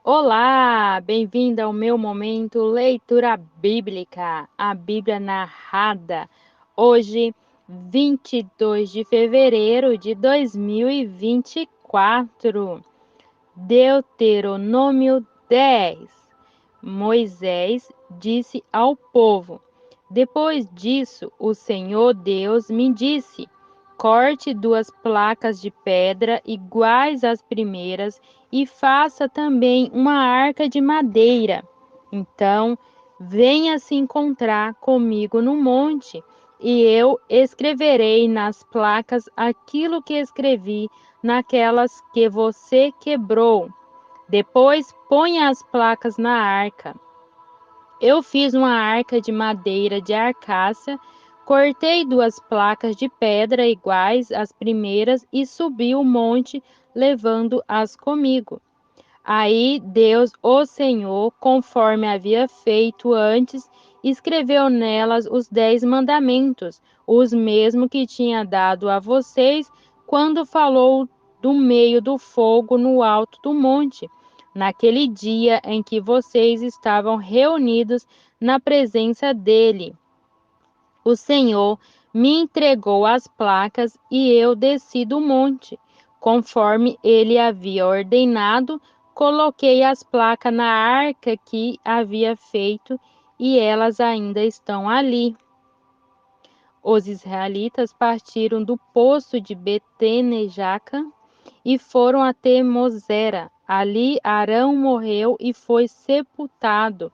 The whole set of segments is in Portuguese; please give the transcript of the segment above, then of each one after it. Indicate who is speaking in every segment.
Speaker 1: Olá, bem-vinda ao meu momento Leitura Bíblica, a Bíblia narrada. Hoje, 22 de fevereiro de 2024, Deuteronômio 10. Moisés disse ao povo: Depois disso, o Senhor Deus me disse: Corte 2 placas de pedra iguais às primeiras e faça também uma arca de madeira. Então, venha se encontrar comigo no monte, e eu escreverei nas placas aquilo que escrevi naquelas que você quebrou. Depois, ponha as placas na arca. Eu fiz uma arca de madeira de arcácia, cortei 2 placas de pedra iguais às primeiras e subi o monte, levando-as comigo. Aí Deus, o Senhor, conforme havia feito antes, escreveu nelas os 10 mandamentos, os mesmos que tinha dado a vocês quando falou do meio do fogo no alto do monte, naquele dia em que vocês estavam reunidos na presença dele. O Senhor me entregou as placas e eu desci do monte. Conforme ele havia ordenado, coloquei as placas na arca que havia feito e elas ainda estão ali. Os israelitas partiram do poço de Betene-Jaca e foram até Mosera. Ali Arão morreu e foi sepultado,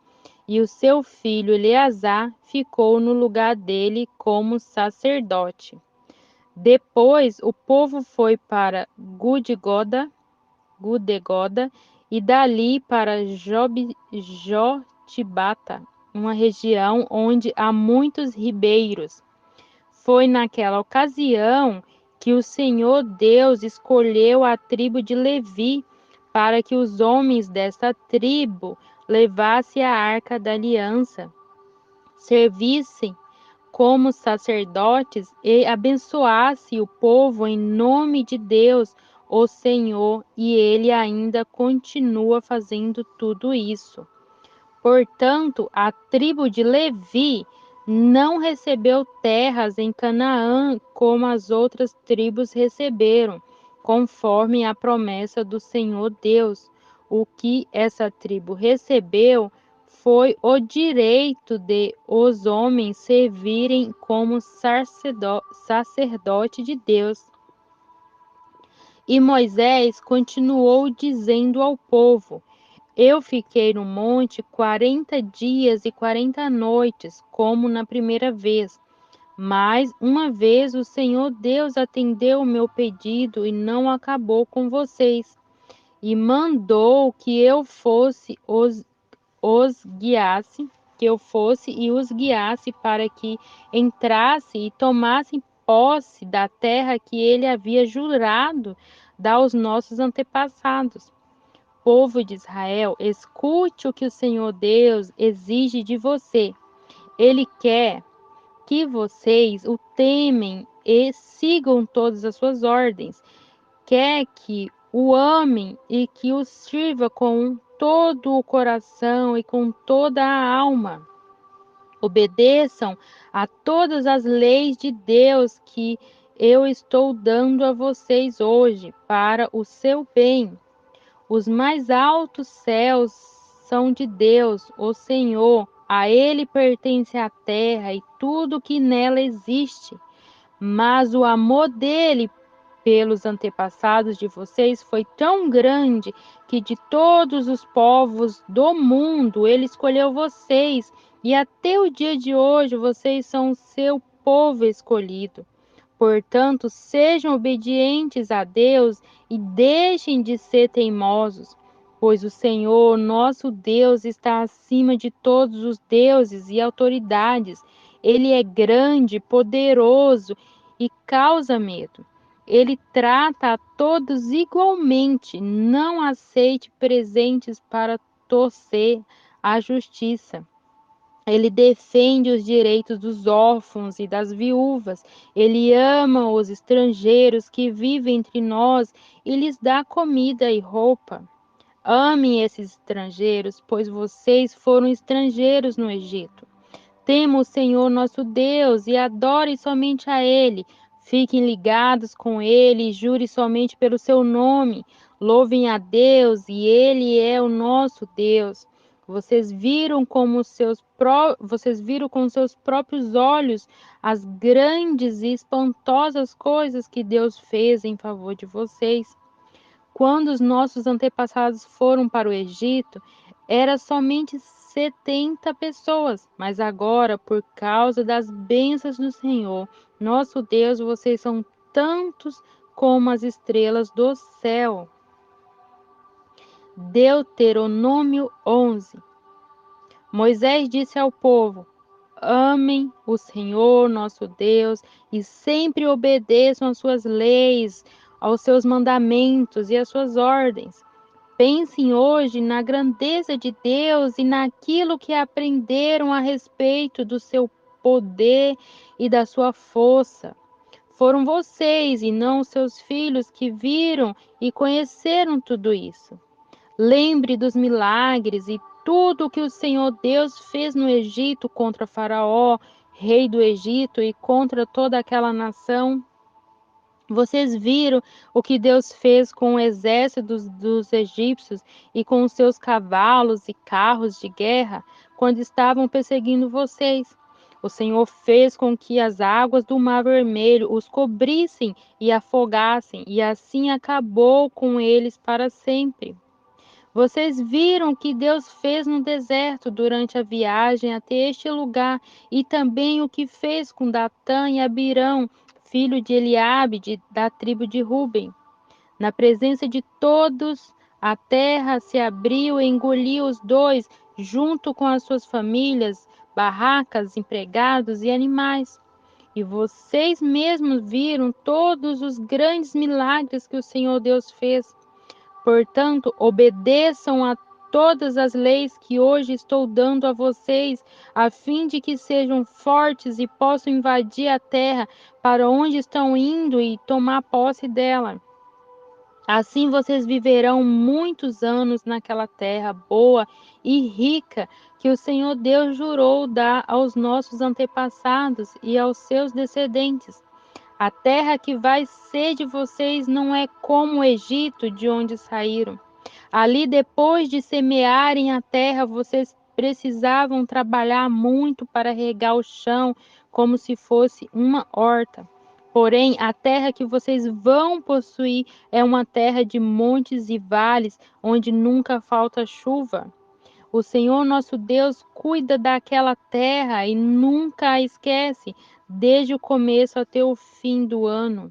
Speaker 1: e o seu filho Eleazar ficou no lugar dele como sacerdote. Depois o povo foi para Gudegoda e dali para Jotibata, uma região onde há muitos ribeiros. Foi naquela ocasião que o Senhor Deus escolheu a tribo de Levi para que os homens desta tribo levassem a arca da aliança, servissem como sacerdotes e abençoassem o povo em nome de Deus, o Senhor, e ele ainda continua fazendo tudo isso. Portanto, a tribo de Levi não recebeu terras em Canaã como as outras tribos receberam, conforme a promessa do Senhor Deus. O que essa tribo recebeu foi o direito de os homens servirem como sacerdote de Deus. E Moisés continuou dizendo ao povo: Eu fiquei no monte 40 dias e 40 noites, como na primeira vez. Mas uma vez o Senhor Deus atendeu o meu pedido e não acabou com vocês, e mandou que eu fosse os guiasse, que eu fosse e os guiasse para que entrassem e tomassem posse da terra que ele havia jurado dar aos nossos antepassados. Povo de Israel, escute o que o Senhor Deus exige de você. Ele quer que vocês o temem e sigam todas as suas ordens. Quer que o amem e que o sirva com todo o coração e com toda a alma. Obedeçam a todas as leis de Deus que eu estou dando a vocês hoje para o seu bem. Os mais altos céus são de Deus, o Senhor. A Ele pertence a terra e tudo que nela existe. Mas o amor dele pelos antepassados de vocês foi tão grande que de todos os povos do mundo ele escolheu vocês, e até o dia de hoje vocês são o seu povo escolhido. Portanto, sejam obedientes a Deus e deixem de ser teimosos, pois o Senhor, nosso Deus, está acima de todos os deuses e autoridades. Ele é grande, poderoso e causa medo. Ele trata a todos igualmente. Não aceite presentes para torcer a justiça. Ele defende os direitos dos órfãos e das viúvas. Ele ama os estrangeiros que vivem entre nós e lhes dá comida e roupa. Amem esses estrangeiros, pois vocês foram estrangeiros no Egito. Tema o Senhor nosso Deus e adorem somente a Ele. Fiquem ligados com Ele e jurem somente pelo seu nome. Louvem a Deus e Ele é o nosso Deus. Vocês viram com seus próprios olhos as grandes e espantosas coisas que Deus fez em favor de vocês. Quando os nossos antepassados foram para o Egito, era somente 70 pessoas, mas agora, por causa das bênçãos do Senhor, nosso Deus, vocês são tantos como as estrelas do céu. Deuteronômio 11. Moisés disse ao povo: amem o Senhor nosso Deus e sempre obedeçam às suas leis, aos seus mandamentos e às suas ordens. Pensem hoje na grandeza de Deus e naquilo que aprenderam a respeito do seu poder e da sua força. Foram vocês e não seus filhos que viram e conheceram tudo isso. Lembre dos milagres e tudo o que o Senhor Deus fez no Egito contra Faraó, rei do Egito, e contra toda aquela nação. Vocês viram o que Deus fez com o exército dos egípcios e com os seus cavalos e carros de guerra quando estavam perseguindo vocês. O Senhor fez com que as águas do Mar Vermelho os cobrissem e afogassem, e assim acabou com eles para sempre. Vocês viram o que Deus fez no deserto durante a viagem até este lugar, e também o que fez com Datã e Abirão, filho de Eliabe, da tribo de Ruben. Na presença de todos, a terra se abriu e engoliu os dois, junto com as suas famílias, barracas, empregados e animais. E vocês mesmos viram todos os grandes milagres que o Senhor Deus fez. Portanto, obedeçam a todas as leis que hoje estou dando a vocês, a fim de que sejam fortes e possam invadir a terra para onde estão indo e tomar posse dela. Assim vocês viverão muitos anos naquela terra boa e rica que o Senhor Deus jurou dar aos nossos antepassados e aos seus descendentes. A terra que vai ser de vocês não é como o Egito, de onde saíram. Ali, depois de semearem a terra, vocês precisavam trabalhar muito para regar o chão, como se fosse uma horta. Porém, a terra que vocês vão possuir é uma terra de montes e vales, onde nunca falta chuva. O Senhor nosso Deus cuida daquela terra e nunca a esquece, desde o começo até o fim do ano.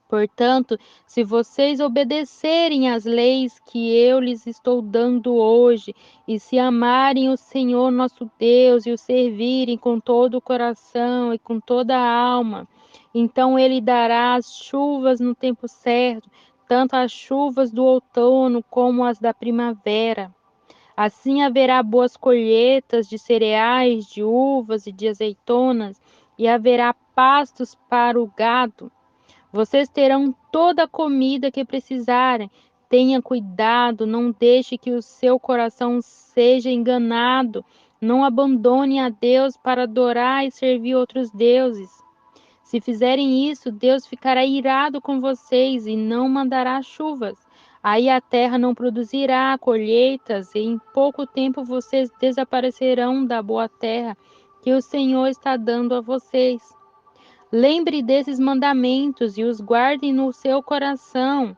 Speaker 1: Portanto, se vocês obedecerem às leis que eu lhes estou dando hoje, e se amarem o Senhor nosso Deus e o servirem com todo o coração e com toda a alma, então Ele dará as chuvas no tempo certo, tanto as chuvas do outono como as da primavera. Assim haverá boas colheitas de cereais, de uvas e de azeitonas, e haverá pastos para o gado. Vocês terão toda a comida que precisarem. Tenha cuidado, não deixe que o seu coração seja enganado. Não abandone a Deus para adorar e servir outros deuses. Se fizerem isso, Deus ficará irado com vocês e não mandará chuvas. Aí a terra não produzirá colheitas e em pouco tempo vocês desaparecerão da boa terra que o Senhor está dando a vocês. Lembre desses mandamentos e os guardem no seu coração.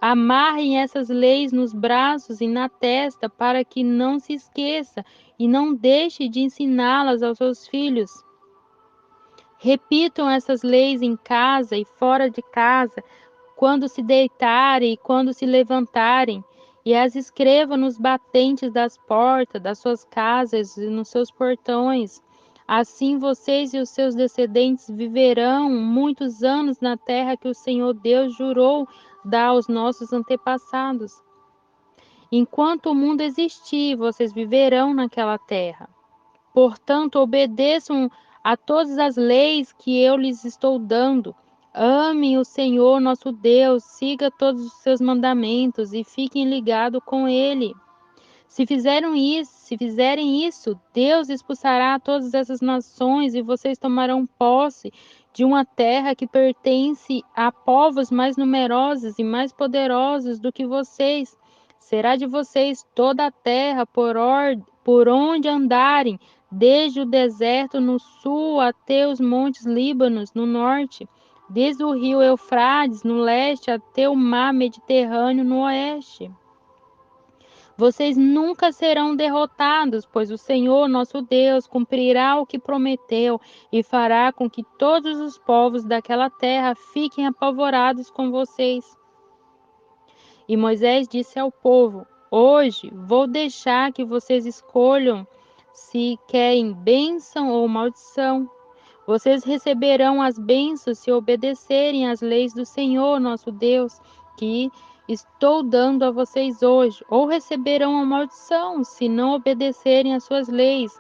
Speaker 1: Amarrem essas leis nos braços e na testa para que não se esqueça e não deixe de ensiná-las aos seus filhos. Repitam essas leis em casa e fora de casa, quando se deitarem e quando se levantarem, e as escrevam nos batentes das portas das suas casas e nos seus portões. Assim vocês e os seus descendentes viverão muitos anos na terra que o Senhor Deus jurou dar aos nossos antepassados. Enquanto o mundo existir, vocês viverão naquela terra. Portanto, obedeçam a todas as leis que eu lhes estou dando. Amem o Senhor nosso Deus, siga todos os seus mandamentos e fiquem ligados com Ele. Se fizerem isso, Deus expulsará todas essas nações e vocês tomarão posse de uma terra que pertence a povos mais numerosos e mais poderosos do que vocês. Será de vocês toda a terra por onde andarem, desde o deserto no sul até os montes Líbanos no norte, desde o rio Eufrates no leste até o mar Mediterrâneo no oeste. Vocês nunca serão derrotados, pois o Senhor, nosso Deus, cumprirá o que prometeu e fará com que todos os povos daquela terra fiquem apavorados com vocês. E Moisés disse ao povo: Hoje vou deixar que vocês escolham se querem bênção ou maldição. Vocês receberão as bênçãos se obedecerem às leis do Senhor, nosso Deus, que estou dando a vocês hoje, ou receberão a maldição se não obedecerem às suas leis,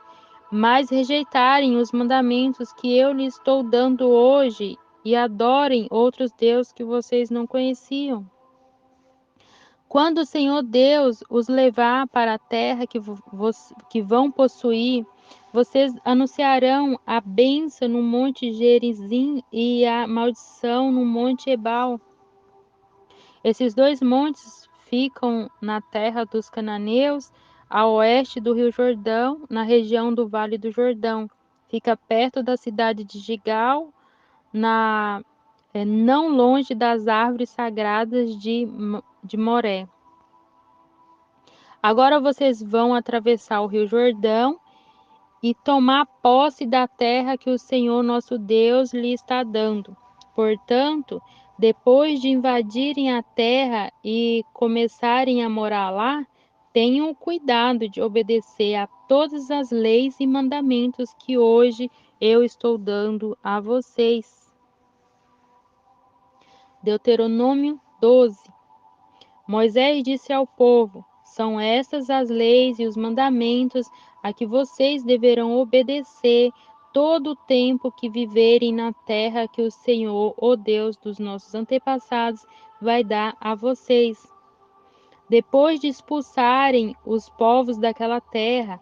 Speaker 1: mas rejeitarem os mandamentos que eu lhes estou dando hoje e adorem outros deuses que vocês não conheciam. Quando o Senhor Deus os levar para a terra que vão possuir, vocês anunciarão a bênção no monte Gerizim e a maldição no monte Ebal. Esses dois montes ficam na terra dos cananeus, a oeste do rio Jordão, na região do Vale do Jordão. Fica perto da cidade de Gigal, não longe das árvores sagradas de Moré. Agora vocês vão atravessar o rio Jordão e tomar posse da terra que o Senhor nosso Deus lhe está dando. Portanto, depois de invadirem a terra e começarem a morar lá, tenham cuidado de obedecer a todas as leis e mandamentos que hoje eu estou dando a vocês. Deuteronômio 12. Moisés disse ao povo: São estas as leis e os mandamentos a que vocês deverão obedecer todo o tempo que viverem na terra que o Senhor, o Deus dos nossos antepassados, vai dar a vocês. Depois de expulsarem os povos daquela terra,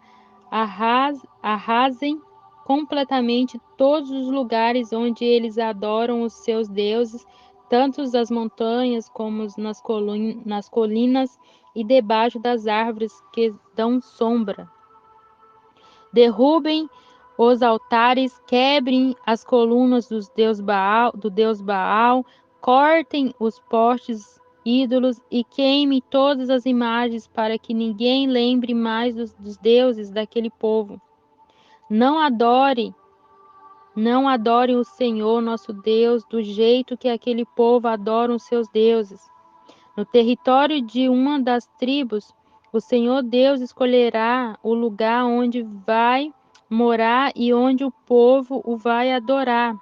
Speaker 1: arrasem completamente todos os lugares onde eles adoram os seus deuses, tanto nas montanhas como nas colinas e debaixo das árvores que dão sombra. Derrubem os altares, quebrem as colunas do Deus Baal, cortem os postes ídolos e queimem todas as imagens para que ninguém lembre mais dos deuses daquele povo. Não adorem o Senhor nosso Deus do jeito que aquele povo adora os seus deuses. No território de uma das tribos, o Senhor Deus escolherá o lugar onde vai morar e onde o povo o vai adorar.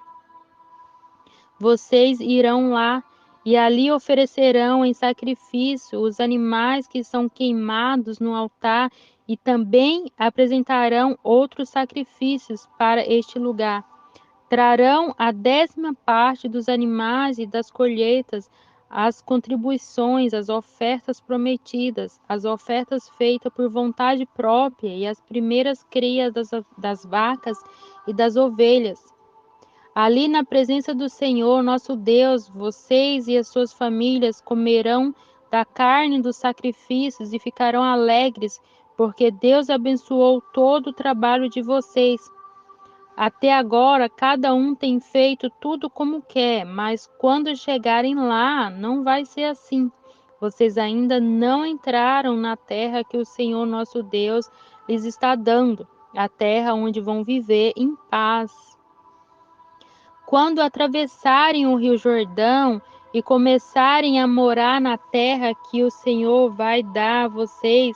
Speaker 1: Vocês irão lá e ali oferecerão em sacrifício os animais que são queimados no altar e também apresentarão outros sacrifícios para este lugar. Trarão a 10ª parte dos animais e das colheitas, as contribuições, as ofertas prometidas, as ofertas feitas por vontade própria e as primeiras crias das vacas e das ovelhas. Ali na presença do Senhor, nosso Deus, vocês e as suas famílias comerão da carne dos sacrifícios e ficarão alegres, porque Deus abençoou todo o trabalho de vocês. Até agora, cada um tem feito tudo como quer, mas quando chegarem lá, não vai ser assim. Vocês ainda não entraram na terra que o Senhor nosso Deus lhes está dando, a terra onde vão viver em paz. Quando atravessarem o rio Jordão e começarem a morar na terra que o Senhor vai dar a vocês,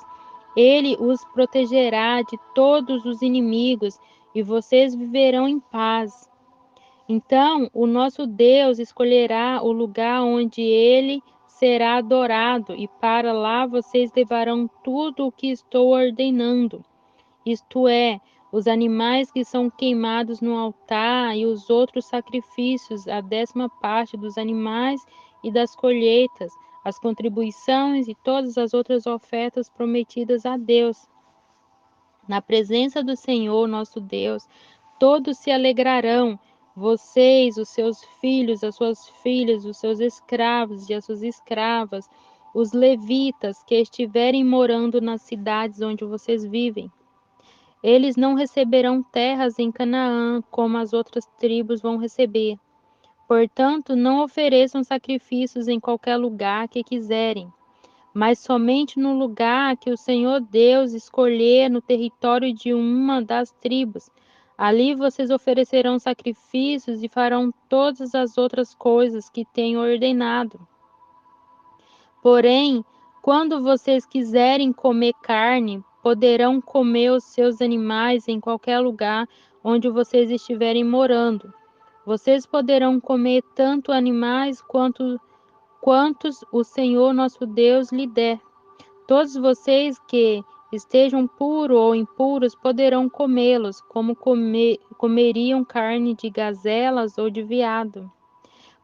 Speaker 1: ele os protegerá de todos os inimigos e vocês viverão em paz. Então, o nosso Deus escolherá o lugar onde ele será adorado, e para lá vocês levarão tudo o que estou ordenando. Isto é, os animais que são queimados no altar e os outros sacrifícios, a 10ª parte dos animais e das colheitas, as contribuições e todas as outras ofertas prometidas a Deus. Na presença do Senhor nosso Deus, todos se alegrarão, vocês, os seus filhos, as suas filhas, os seus escravos e as suas escravas, os levitas que estiverem morando nas cidades onde vocês vivem. Eles não receberão terras em Canaã, como as outras tribos vão receber. Portanto, não ofereçam sacrifícios em qualquer lugar que quiserem, mas somente no lugar que o Senhor Deus escolher no território de uma das tribos. Ali vocês oferecerão sacrifícios e farão todas as outras coisas que tenho ordenado. Porém, quando vocês quiserem comer carne, poderão comer os seus animais em qualquer lugar onde vocês estiverem morando. Vocês poderão comer tanto animais quantos o Senhor nosso Deus lhe der. Todos vocês que estejam puros ou impuros poderão comê-los, como comeriam carne de gazelas ou de veado.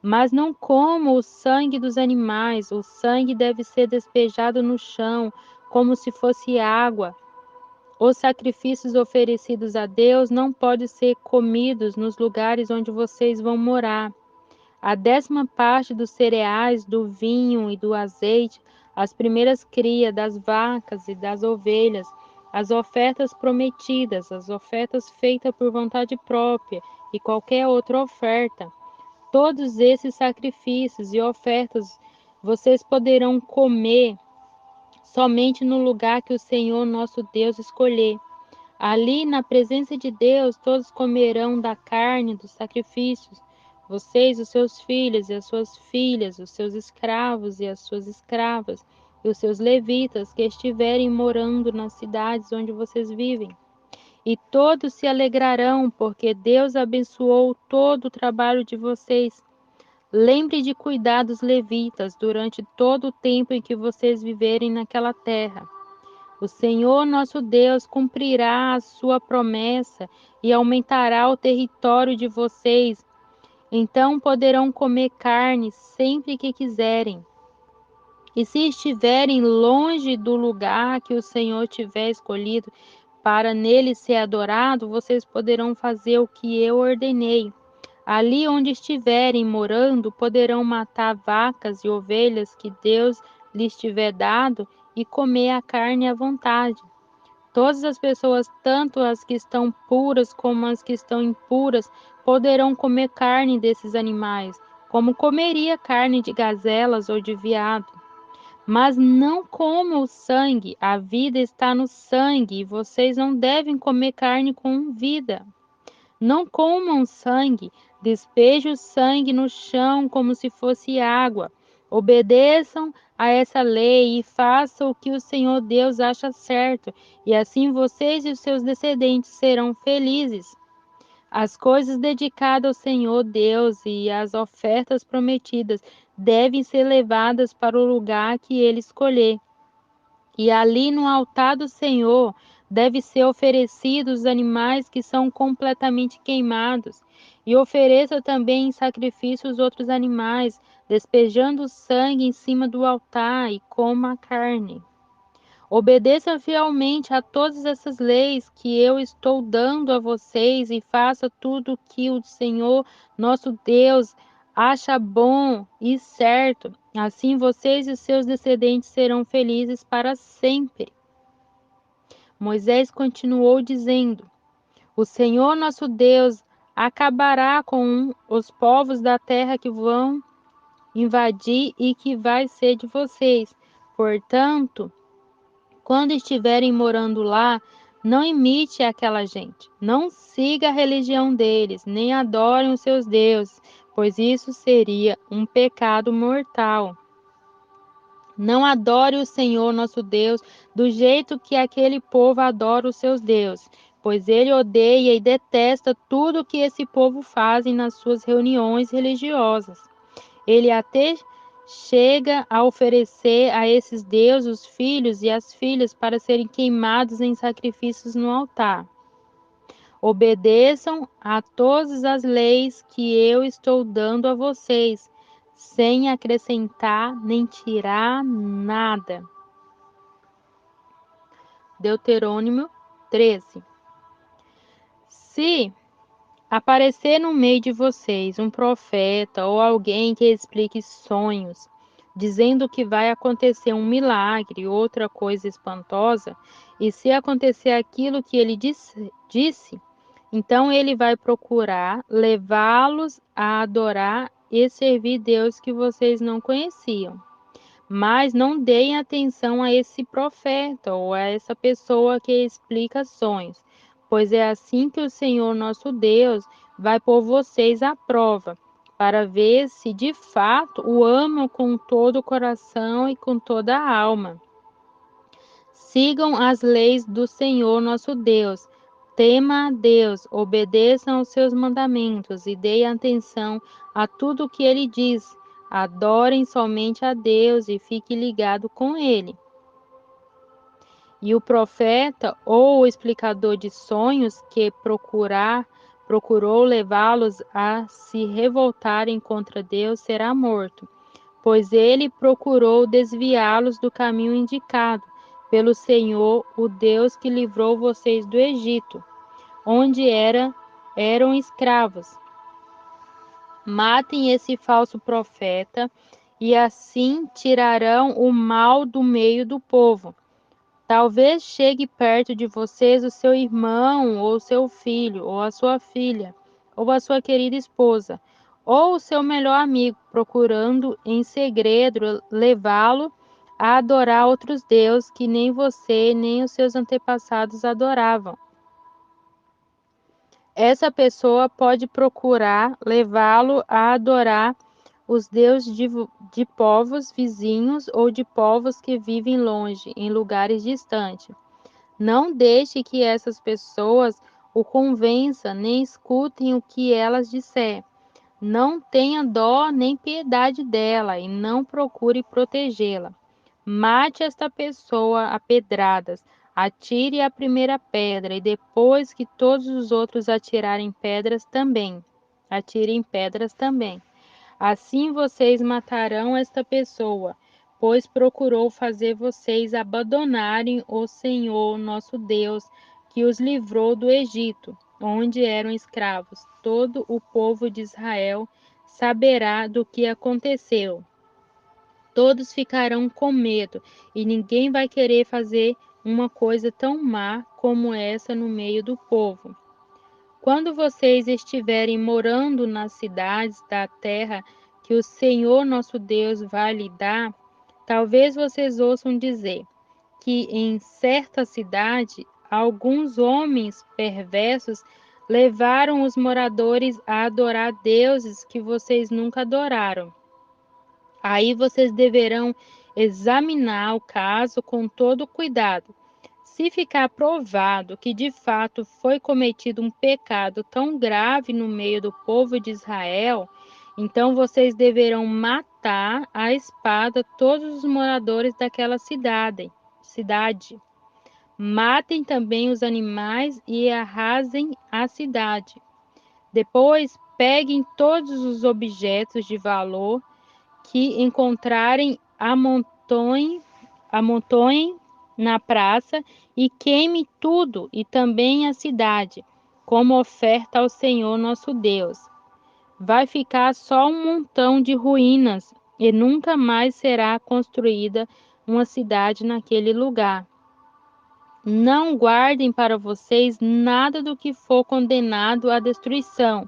Speaker 1: Mas não comam o sangue dos animais, o sangue deve ser despejado no chão, como se fosse água. Os sacrifícios oferecidos a Deus não podem ser comidos nos lugares onde vocês vão morar. A 10ª parte dos cereais, do vinho e do azeite, as primeiras crias das vacas e das ovelhas, as ofertas prometidas, as ofertas feitas por vontade própria e qualquer outra oferta. Todos esses sacrifícios e ofertas vocês poderão comer somente no lugar que o Senhor nosso Deus escolher. Ali, na presença de Deus, todos comerão da carne dos sacrifícios. Vocês, os seus filhos e as suas filhas, os seus escravos e as suas escravas, e os seus levitas que estiverem morando nas cidades onde vocês vivem. E todos se alegrarão, porque Deus abençoou todo o trabalho de vocês. Lembre de cuidar dos levitas durante todo o tempo em que vocês viverem naquela terra. O Senhor nosso Deus cumprirá a sua promessa e aumentará o território de vocês. Então poderão comer carne sempre que quiserem. E se estiverem longe do lugar que o Senhor tiver escolhido para nele ser adorado, vocês poderão fazer o que eu ordenei. Ali onde estiverem morando, poderão matar vacas e ovelhas que Deus lhes tiver dado e comer a carne à vontade. Todas as pessoas, tanto as que estão puras como as que estão impuras, poderão comer carne desses animais, como comeria carne de gazelas ou de veado. Mas não comam o sangue, a vida está no sangue, e vocês não devem comer carne com vida. Não comam sangue, despeje o sangue no chão como se fosse água. Obedeçam a essa lei e façam o que o Senhor Deus acha certo, e assim vocês e os seus descendentes serão felizes. As coisas dedicadas ao Senhor Deus e as ofertas prometidas devem ser levadas para o lugar que ele escolher. E ali no altar do Senhor deve ser oferecidos os animais que são completamente queimados, e ofereça também em sacrifício os outros animais, despejando o sangue em cima do altar, e coma a carne. Obedeça fielmente a todas essas leis que eu estou dando a vocês e faça tudo o que o Senhor nosso Deus acha bom e certo. Assim vocês e seus descendentes serão felizes para sempre. Moisés continuou dizendo: O Senhor nosso Deus acabará com os povos da terra que vão invadir e que vai ser de vocês. Portanto, quando estiverem morando lá, não imite aquela gente, não siga a religião deles, nem adorem os seus deuses, pois isso seria um pecado mortal. Não adore o Senhor nosso Deus do jeito que aquele povo adora os seus deuses, pois ele odeia e detesta tudo que esse povo faz nas suas reuniões religiosas. Ele até chega a oferecer a esses deuses os filhos e as filhas para serem queimados em sacrifícios no altar. Obedeçam a todas as leis que eu estou dando a vocês, sem acrescentar nem tirar nada. Deuterônimo 13. Se aparecer no meio de vocês um profeta ou alguém que explique sonhos, dizendo que vai acontecer um milagre, outra coisa espantosa, e se acontecer aquilo que ele disse, então ele vai procurar levá-los a adorar e servir Deus que vocês não conheciam. Mas não deem atenção a esse profeta ou a essa pessoa que explica sonhos, pois é assim que o Senhor nosso Deus vai pôr vocês à prova, para ver se de fato o amam com todo o coração e com toda a alma. Sigam as leis do Senhor nosso Deus. Tema a Deus, obedeçam aos seus mandamentos e deem atenção a tudo o que ele diz. Adorem somente a Deus e fiquem ligados com ele. E o profeta ou o explicador de sonhos que procurou levá-los a se revoltarem contra Deus será morto, pois ele procurou desviá-los do caminho indicado pelo Senhor, o Deus que livrou vocês do Egito, onde eram escravos. Matem esse falso profeta e assim tirarão o mal do meio do povo. Talvez chegue perto de vocês o seu irmão, ou seu filho, ou a sua filha, ou a sua querida esposa, ou o seu melhor amigo, procurando em segredo levá-lo a adorar outros deuses que nem você nem os seus antepassados adoravam. Essa pessoa pode procurar levá-lo a adorar os deuses de povos vizinhos ou de povos que vivem longe, em lugares distantes. Não deixe que essas pessoas o convençam, nem escutem o que elas disser. Não tenha dó nem piedade dela e não procure protegê-la. Mate esta pessoa a pedradas, atire a primeira pedra e depois que todos os outros atirarem pedras também, atirem pedras também. Assim vocês matarão esta pessoa, pois procurou fazer vocês abandonarem o Senhor nosso Deus, que os livrou do Egito, onde eram escravos. Todo o povo de Israel saberá do que aconteceu. Todos ficarão com medo, e ninguém vai querer fazer uma coisa tão má como essa no meio do povo. Quando vocês estiverem morando nas cidades da terra que o Senhor nosso Deus vai lhe dar, talvez vocês ouçam dizer que em certa cidade alguns homens perversos levaram os moradores a adorar deuses que vocês nunca adoraram. Aí vocês deverão examinar o caso com todo cuidado. Se ficar provado que de fato foi cometido um pecado tão grave no meio do povo de Israel, então vocês deverão matar à espada todos os moradores daquela cidade. Matem também os animais e arrasem a cidade. Depois, peguem todos os objetos de valor que encontrarem, amontoem na praça e queime tudo e também a cidade, como oferta ao Senhor nosso Deus. Vai ficar só um montão de ruínas e nunca mais será construída uma cidade naquele lugar. Não guardem para vocês nada do que for condenado à destruição.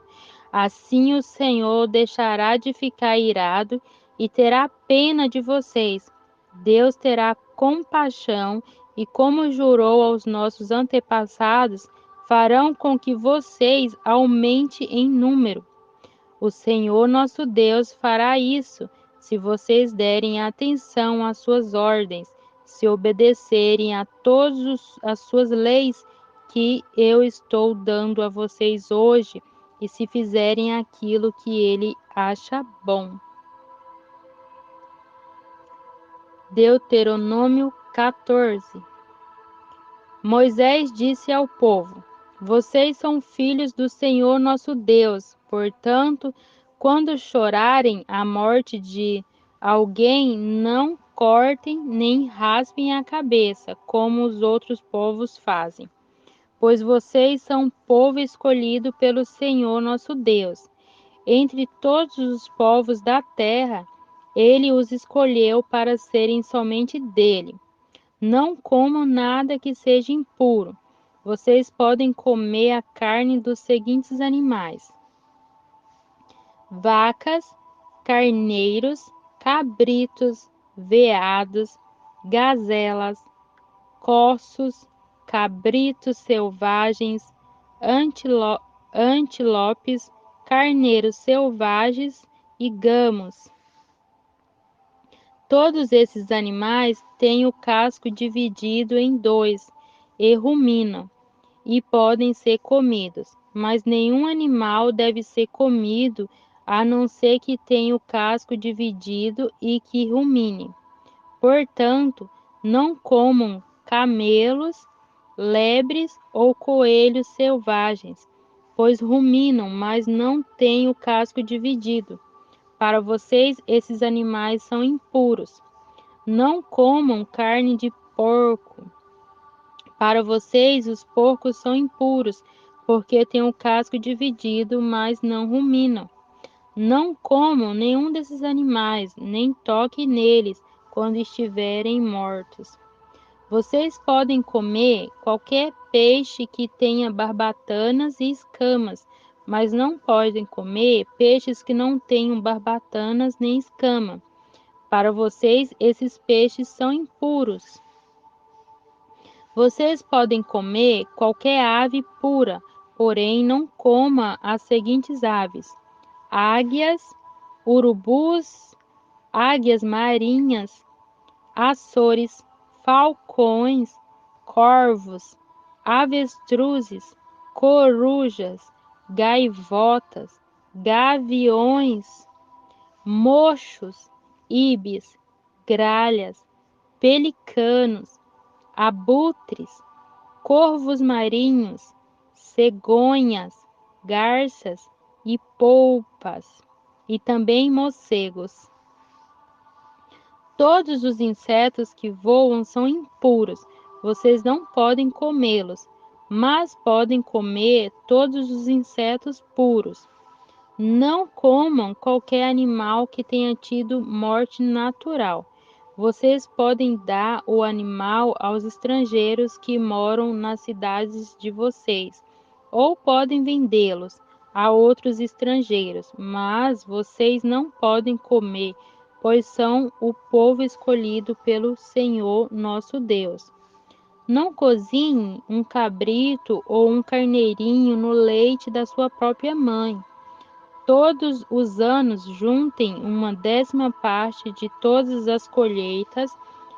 Speaker 1: Assim o Senhor deixará de ficar irado e terá pena de vocês. Deus terá compaixão e, como jurou aos nossos antepassados, farão com que vocês aumentem em número. O Senhor nosso Deus fará isso se vocês derem atenção às suas ordens, se obedecerem a todas as suas leis que eu estou dando a vocês hoje e se fizerem aquilo que ele acha bom. Deuteronômio 14. Moisés disse ao povo: Vocês são filhos do Senhor nosso Deus. Portanto, quando chorarem a morte de alguém, não cortem nem raspem a cabeça, como os outros povos fazem. Pois vocês são um povo escolhido pelo Senhor nosso Deus. Entre todos os povos da terra, ele os escolheu para serem somente dele. Não comam nada que seja impuro. Vocês podem comer a carne dos seguintes animais: vacas, carneiros, cabritos, veados, gazelas, corços, cabritos selvagens, antilopes, carneiros selvagens e gamos. Todos esses animais têm o casco dividido em dois e ruminam, e podem ser comidos, mas nenhum animal deve ser comido a não ser que tenha o casco dividido e que rumine. Portanto, não comam camelos, lebres ou coelhos selvagens, pois ruminam, mas não têm o casco dividido. Para vocês, esses animais são impuros. Não comam carne de porco. Para vocês, os porcos são impuros, porque têm o casco dividido, mas não ruminam. Não comam nenhum desses animais, nem toquem neles quando estiverem mortos. Vocês podem comer qualquer peixe que tenha barbatanas e escamas, mas não podem comer peixes que não tenham barbatanas nem escama. Para vocês, esses peixes são impuros. Vocês podem comer qualquer ave pura, porém não coma as seguintes aves: águias, urubus, águias marinhas, açores, falcões, corvos, avestruzes, corujas, gaivotas, gaviões, mochos, ibis, gralhas, pelicanos, abutres, corvos marinhos, cegonhas, garças e polpas, e também morcegos. Todos os insetos que voam são impuros, vocês não podem comê-los, mas podem comer todos os insetos puros. Não comam qualquer animal que tenha tido morte natural. Vocês podem dar o animal aos estrangeiros que moram nas cidades de vocês, ou podem vendê-los a outros estrangeiros, mas vocês não podem comer, pois são o povo escolhido pelo Senhor nosso Deus. Não cozinhe um cabrito ou um carneirinho no leite da sua própria mãe. Todos os anos juntem uma 10ª parte de todas as colheitas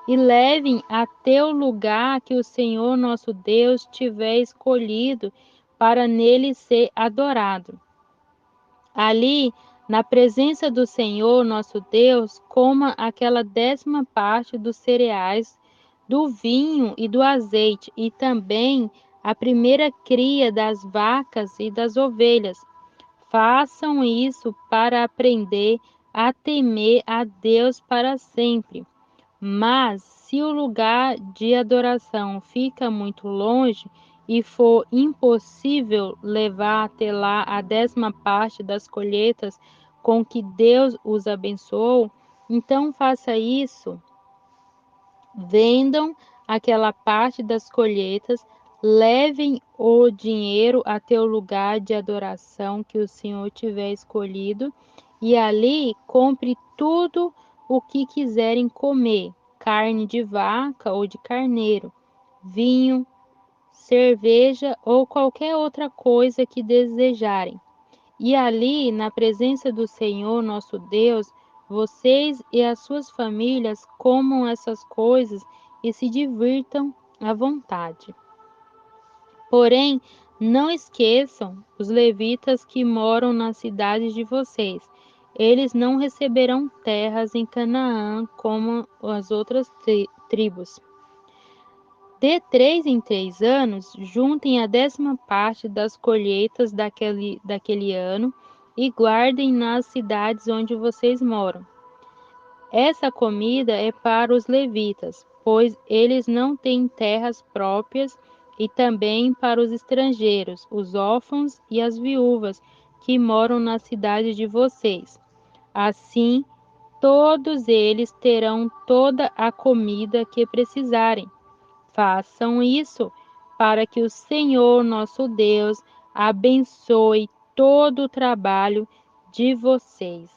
Speaker 1: e levem até o lugar que o Senhor nosso Deus tiver escolhido para nele ser adorado. Ali, na presença do Senhor nosso Deus, coma aquela 10ª parte dos cereais, do vinho e do azeite, e também a primeira cria das vacas e das ovelhas. Façam isso para aprender a temer a Deus para sempre. Mas se o lugar de adoração fica muito longe e for impossível levar até lá a 10ª parte das colheitas com que Deus os abençoou, então faça isso. Vendam aquela parte das colheitas, levem o dinheiro até o lugar de adoração que o Senhor tiver escolhido, e ali compre tudo o que quiserem comer: carne de vaca ou de carneiro, vinho, cerveja ou qualquer outra coisa que desejarem. E ali, na presença do Senhor nosso Deus, vocês e as suas famílias comam essas coisas e se divirtam à vontade. Porém, não esqueçam os levitas que moram nas cidades de vocês. Eles não receberão terras em Canaã como as outras tribos. De 3 em 3 anos, juntem a 10ª parte das colheitas daquele ano e guardem nas cidades onde vocês moram. Essa comida é para os levitas, pois eles não têm terras próprias, e também para os estrangeiros, os órfãos e as viúvas que moram na cidade de vocês. Assim, todos eles terão toda a comida que precisarem. Façam isso para que o Senhor nosso Deus abençoe todo o trabalho de vocês.